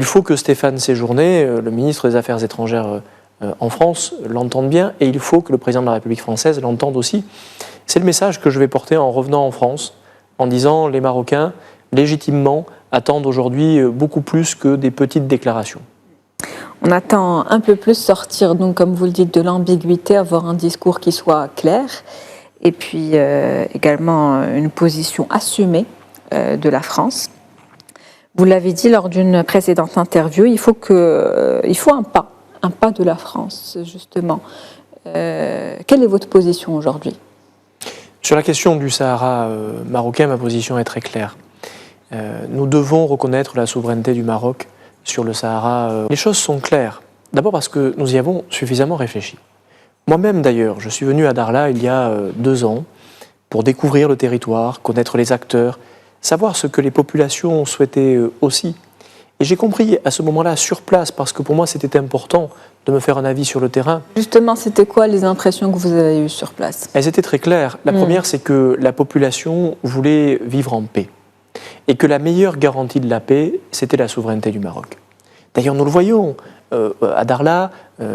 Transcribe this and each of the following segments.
Il faut que Stéphane Séjourné, le ministre des Affaires étrangères en France, l'entende bien, et il faut que le président de la République française l'entende aussi. C'est le message que je vais porter en revenant en France, en disant les Marocains, légitimement, attendent aujourd'hui beaucoup plus que des petites déclarations. On attend un peu plus sortir, donc, comme vous le dites, de l'ambiguïté, avoir un discours qui soit clair, et puis également une position assumée de la France. Vous l'avez dit lors d'une précédente interview, il faut un pas de la France, justement. Quelle est votre position aujourd'hui ? Sur la question du Sahara marocain, ma position est très claire. Nous devons reconnaître la souveraineté du Maroc sur le Sahara. Les choses sont claires. D'abord parce que nous y avons suffisamment réfléchi. Moi-même d'ailleurs, je suis venu à Dakhla il y a 2 ans pour découvrir le territoire, connaître les acteurs, savoir ce que les populations souhaitaient aussi. Et j'ai compris à ce moment-là sur place, parce que pour moi c'était important de me faire un avis sur le terrain. Justement, c'était quoi les impressions que vous avez eues sur place ? Elles étaient très claires. La première, c'est que la population voulait vivre en paix. Et que la meilleure garantie de la paix, c'était la souveraineté du Maroc. D'ailleurs, nous le voyons à Dakhla,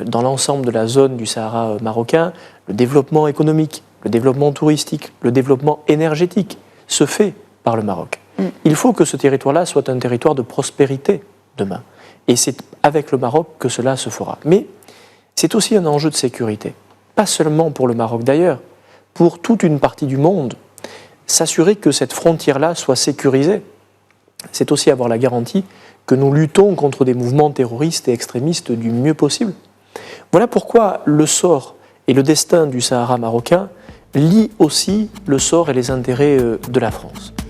dans l'ensemble de la zone du Sahara marocain, le développement économique, le développement touristique, le développement énergétique se fait par le Maroc. Il faut que ce territoire-là soit un territoire de prospérité demain. Et c'est avec le Maroc que cela se fera. Mais c'est aussi un enjeu de sécurité. Pas seulement pour le Maroc d'ailleurs, pour toute une partie du monde. S'assurer que cette frontière-là soit sécurisée, c'est aussi avoir la garantie que nous luttons contre des mouvements terroristes et extrémistes du mieux possible. Voilà pourquoi le sort et le destin du Sahara marocain lient aussi le sort et les intérêts de la France.